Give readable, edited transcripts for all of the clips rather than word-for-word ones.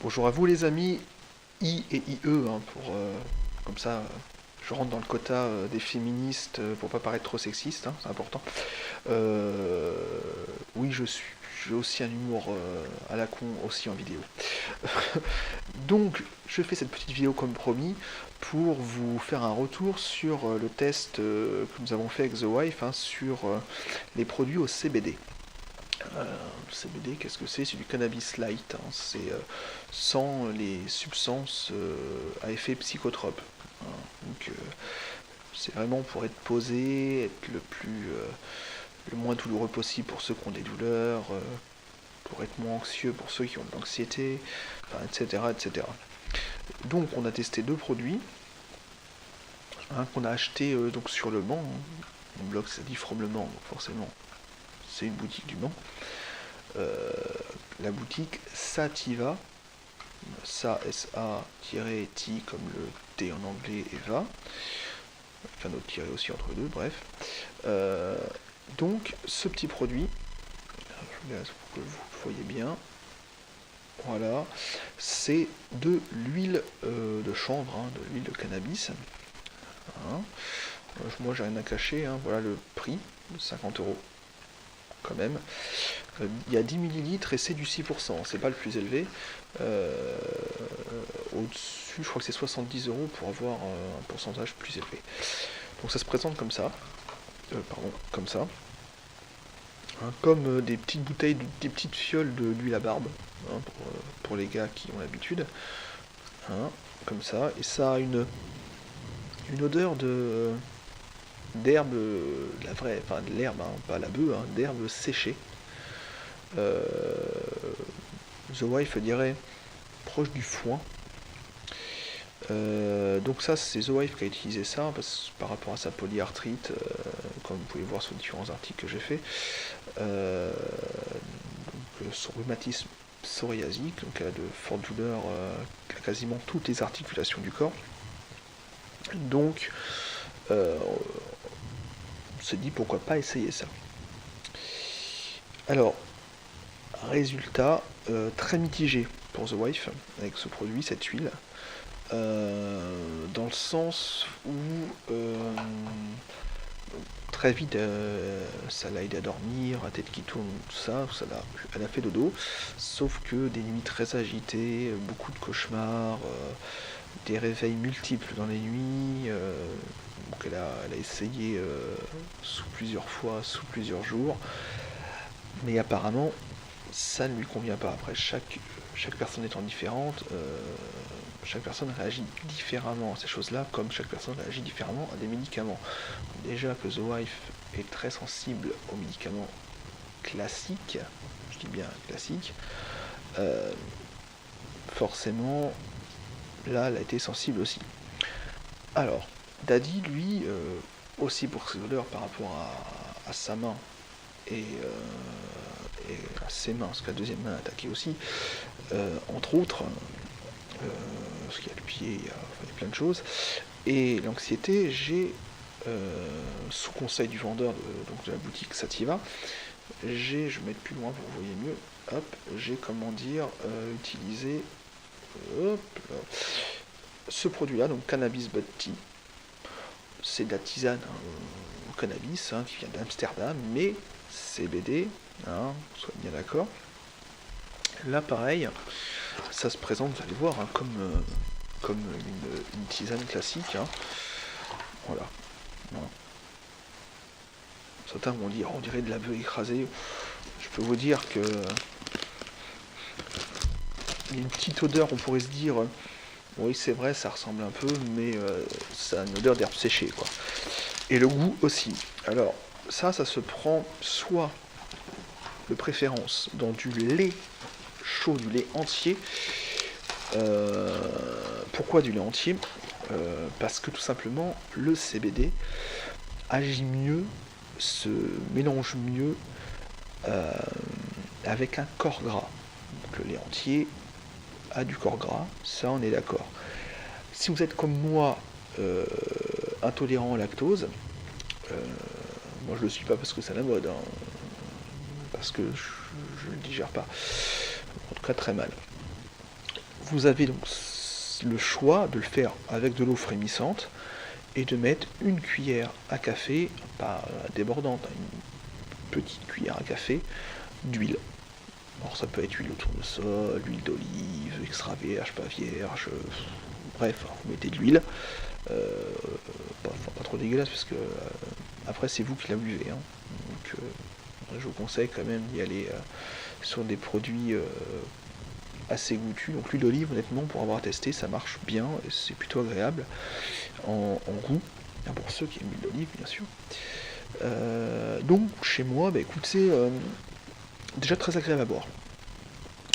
Bonjour à vous les amis, I et IE, hein, comme ça je rentre dans le quota des féministes pour pas paraître trop sexiste, hein, c'est important. Euh, oui, j'ai aussi un humour à la con aussi en vidéo. Donc je fais cette petite vidéo comme promis pour vous faire un retour sur le test que nous avons fait avec The Wife, hein, sur les produits au CBD. CBD, qu'est-ce que c'est? C'est du cannabis light, hein. C'est sans les substances à effet psychotrope, hein. Donc c'est vraiment pour être posé, être le moins douloureux possible pour ceux qui ont des douleurs, pour être moins anxieux pour ceux qui ont de l'anxiété, enfin, etc., etc. Donc on a testé deux produits, hein, qu'on a acheté donc sur Le Mans, hein. Mon blog ça dit From Le Mans, donc forcément c'est une boutique du Mans. La boutique Sativa, Sa, S-A-T comme le T en anglais et va, avec un autre tiré aussi entre deux, bref. Donc ce petit produit, je vous laisse pour que vous voyez bien, voilà, c'est de l'huile de chanvre, hein, de l'huile de cannabis, hein. Moi j'ai rien à cacher, hein. Voilà le prix, 50 € quand même. Il y a 10 millilitres et c'est du 6%, c'est pas le plus élevé. Au-dessus, je crois que c'est 70 € pour avoir un pourcentage plus élevé. Donc ça se présente comme ça, comme ça, hein, comme des petites bouteilles, des petites fioles d'huile à barbe, hein, pour les gars qui ont l'habitude, hein, comme ça, et ça a une odeur d'herbe, la vraie, enfin de l'herbe, hein, pas la bœuf, hein, d'herbe séchée. The Wife dirait proche du foin. Donc ça, c'est The Wife qui a utilisé ça par rapport à sa polyarthrite, comme vous pouvez voir sur différents articles que j'ai fait. Son rhumatisme psoriasique, donc elle a de fortes douleurs à quasiment toutes les articulations du corps. Donc on se dit pourquoi pas essayer ça. Alors, résultat très mitigé pour The Wife avec ce produit, cette huile, dans le sens où très vite ça l'a aidé à dormir, la tête qui tourne, tout ça, elle a fait dodo, sauf que des nuits très agitées, beaucoup de cauchemars, des réveils multiples dans les nuits, donc elle a essayé sous plusieurs fois, sous plusieurs jours, mais apparemment ça ne lui convient pas. Après, chaque personne étant différente, chaque personne réagit différemment à ces choses-là, comme chaque personne réagit différemment à des médicaments. Déjà que The Wife est très sensible aux médicaments classiques, je dis bien classiques, forcément, là, elle a été sensible aussi. Alors, Daddy, lui, aussi pour ses douleurs par rapport à sa main, et à ses mains, parce que la deuxième main a attaqué aussi, entre autres, parce qu'il y a le pied, il y a plein de choses, et l'anxiété, j'ai, sous conseil du vendeur donc de la boutique Sativa, je vais mettre plus loin pour que vous voyez mieux, hop, j'ai comment dire, utilisé, hop, là, ce produit-là, donc Cannabis Bud Tea. C'est de la tisane au cannabis, hein, qui vient d'Amsterdam, mais CBD, hein, soyez bien d'accord. Là, pareil, ça se présente, vous allez voir, hein, comme une tisane classique, hein. Voilà. Voilà. Certains vont dire, on dirait de la bœuf écrasée. Je peux vous dire que il y a une petite odeur, on pourrait se dire, oui c'est vrai, ça ressemble un peu, mais ça a une odeur d'herbe séchée, quoi. Et le goût aussi. Alors, ça se prend soit de préférence dans du lait chaud, du lait entier. Pourquoi du lait entier? Parce que tout simplement, le CBD agit mieux, se mélange mieux avec un corps gras. Donc le lait entier a du corps gras, ça on est d'accord. Si vous êtes comme moi intolérant au lactose, moi je le suis pas parce que c'est la mode, hein, parce que je le digère pas, en tout cas très mal. vous avez donc le choix de le faire avec de l'eau frémissante et de mettre une cuillère à café, pas débordante, hein, une petite cuillère à café d'huile. Alors ça peut être huile de tournesol, huile d'olive, extra vierge, pas vierge, bref, vous mettez de l'huile, pas trop dégueulasse parce que après c'est vous qui la buvez, hein. Donc je vous conseille quand même d'y aller sur des produits assez goûtus. Donc l'huile d'olive, honnêtement, pour avoir testé, ça marche bien, et c'est plutôt agréable en goût, pour ceux qui aiment l'huile d'olive bien sûr. Donc chez moi, écoute, c'est déjà très agréable à boire.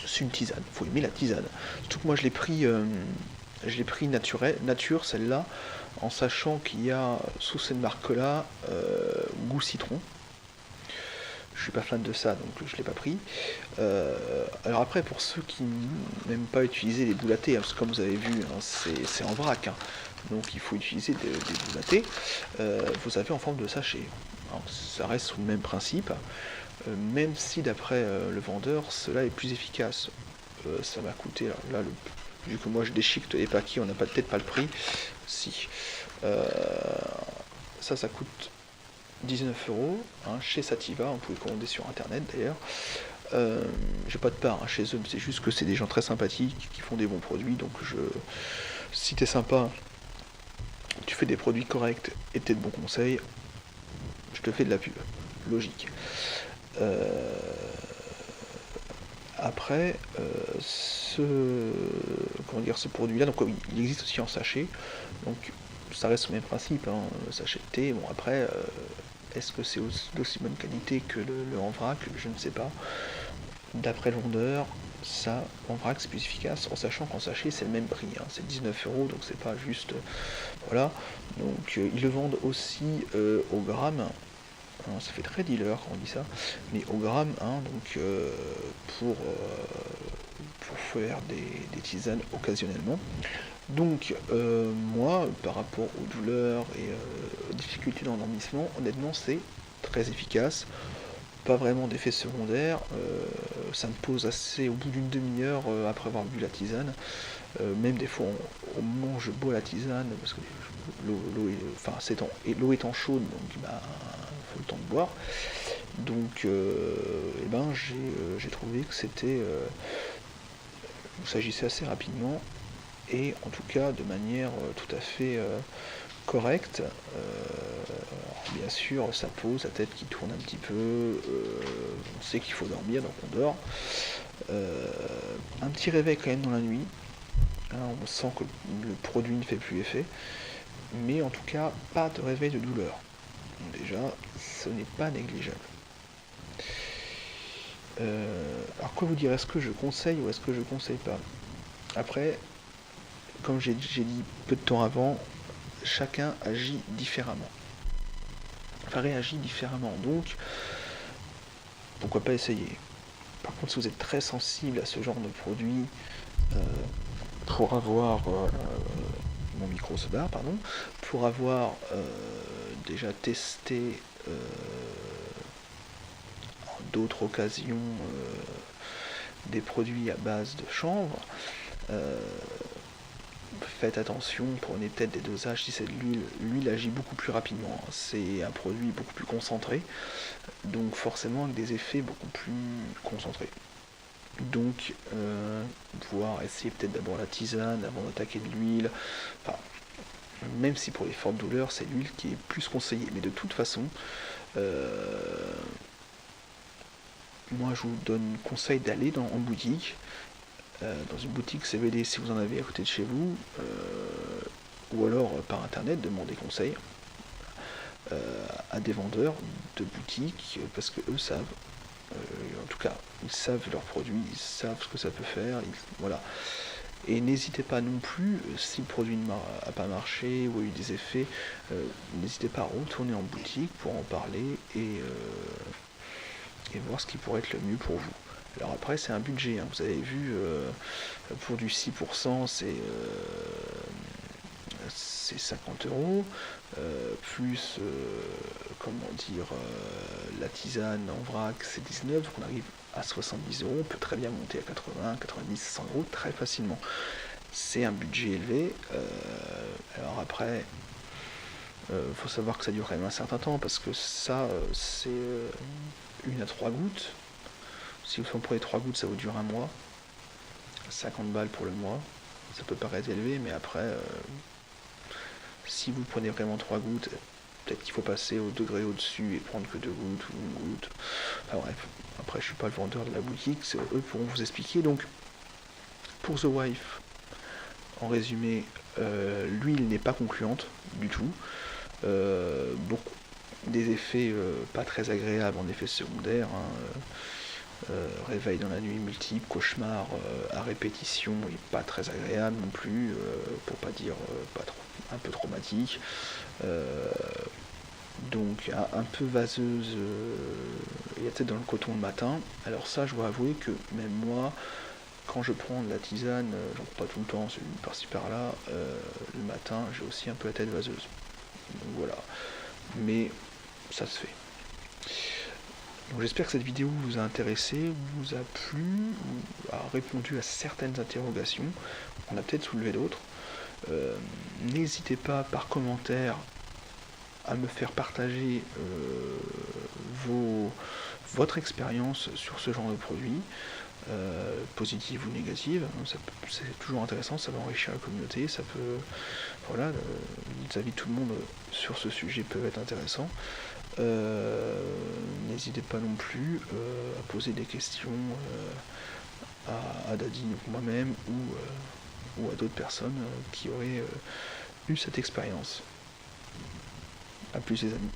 C'est une tisane, faut aimer la tisane. Surtout que moi je l'ai pris nature celle-là, en sachant qu'il y a sous cette marque-là goût citron. Je suis pas fan de ça, donc je l'ai pas pris. Alors après, pour ceux qui n'aiment pas utiliser les boules à thé, hein, parce que comme vous avez vu, hein, c'est en vrac, hein, donc il faut utiliser des boules à thé, vous avez en forme de sachet. Alors, ça reste sous le même principe, même si d'après le vendeur, cela est plus efficace. Ça m'a coûté, alors là, vu que moi je déchiquete les paquets, on n'a peut-être pas le prix, si. Ça coûte 19€, hein, chez Sativa, on peut commander sur internet d'ailleurs. J'ai pas de part, hein, chez eux, c'est juste que c'est des gens très sympathiques qui font des bons produits, donc si t'es sympa, tu fais des produits corrects et t'es de bons conseils, je te fais de la pub, logique. Après, ce produit-là, donc il existe aussi en sachet, donc ça reste le même principe, hein, sachet de thé. Bon après, est-ce que c'est d'aussi bonne qualité que le en vrac? Je ne sais pas. D'après le vendeur, ça, en vrac, c'est plus efficace, en sachant qu'en sachet, c'est le même prix, hein, c'est 19€, donc c'est pas juste... voilà. Donc ils le vendent aussi au gramme. Alors, ça fait très dealer quand on dit ça, mais au gramme, hein, donc pour faire des tisanes occasionnellement. Donc moi, par rapport aux douleurs et aux difficultés d'endormissement, honnêtement c'est très efficace. Pas vraiment d'effet secondaire, ça me pose assez au bout d'une demi-heure après avoir bu la tisane. Même des fois au moment où je bois la tisane, parce que l'eau étant chaude, donc il faut le temps de boire. Donc j'ai trouvé que il s'agissait assez rapidement et en tout cas de manière tout à fait correcte. Bien sûr, ça pose, la tête qui tourne un petit peu, on sait qu'il faut dormir, donc on dort. Un petit réveil quand même dans la nuit, hein, on sent que le produit ne fait plus effet, mais en tout cas, pas de réveil de douleur. Donc déjà, ce n'est pas négligeable. Alors quoi vous dire, est-ce que je conseille ou est-ce que je conseille pas? Après, comme j'ai dit peu de temps avant, chacun agit différemment. Enfin, réagit différemment, donc pourquoi pas essayer. Par contre, si vous êtes très sensible à ce genre de produit, pour avoir mon micro se barre, pardon, pour avoir déjà testé en d'autres occasions des produits à base de chanvre, faites attention, prenez peut-être des dosages, si c'est de l'huile agit beaucoup plus rapidement, c'est un produit beaucoup plus concentré, donc forcément avec des effets beaucoup plus concentrés. Donc, pouvoir essayer peut-être d'abord la tisane avant d'attaquer de l'huile, enfin, même si pour les fortes douleurs, c'est l'huile qui est plus conseillée, mais de toute façon, moi je vous donne conseil d'aller en boutique, dans une boutique CBD si vous en avez à côté de chez vous, ou alors par internet, demandez conseil à des vendeurs de boutiques, parce que eux savent, en tout cas, ils savent leurs produits, ils savent ce que ça peut faire, voilà. Et n'hésitez pas non plus, si le produit n'a pas marché ou a eu des effets, n'hésitez pas à retourner en boutique pour en parler et voir ce qui pourrait être le mieux pour vous. Alors après, c'est un budget, hein. Vous avez vu, pour du 6%, c'est 50 €, plus, comment dire, la tisane en vrac, c'est 19, donc on arrive à 70 €, on peut très bien monter à 80, 90, 100 € très facilement. C'est un budget élevé, alors après, faut savoir que ça dure quand même un certain temps, parce que ça, c'est 1 à 3 gouttes. Si vous en prenez 3 gouttes, ça vous dure un mois. 50 balles pour le mois. Ça peut paraître élevé, mais après, si vous prenez vraiment 3 gouttes, peut-être qu'il faut passer au degré au-dessus et prendre que 2 gouttes ou 1 goutte. Enfin bref, après je suis pas le vendeur de la boutique, eux pourront vous expliquer. Donc, pour The Wife, en résumé, l'huile n'est pas concluante du tout. Beaucoup des effets pas très agréables en effet secondaires, réveil dans la nuit multiple, cauchemar à répétition et pas très agréable non plus, pour pas dire pas trop, un peu traumatique. Donc un peu vaseuse, il y a peut-être dans le coton le matin. Alors ça, je dois avouer que même moi, quand je prends de la tisane, j'en prends pas tout le temps, c'est une par-ci par-là, le matin j'ai aussi un peu la tête vaseuse. Donc voilà. Mais ça se fait. Donc j'espère que cette vidéo vous a intéressé, vous a plu, ou a répondu à certaines interrogations. On a peut-être soulevé d'autres. N'hésitez pas par commentaire à me faire partager votre expérience sur ce genre de produit, positive ou négative. C'est toujours intéressant, ça va enrichir la communauté, ça peut, voilà, les avis de tout le monde sur ce sujet peuvent être intéressants. N'hésitez pas non plus à poser des questions à Dadine ou moi-même, ou à d'autres personnes qui auraient eu cette expérience. A plus les amis.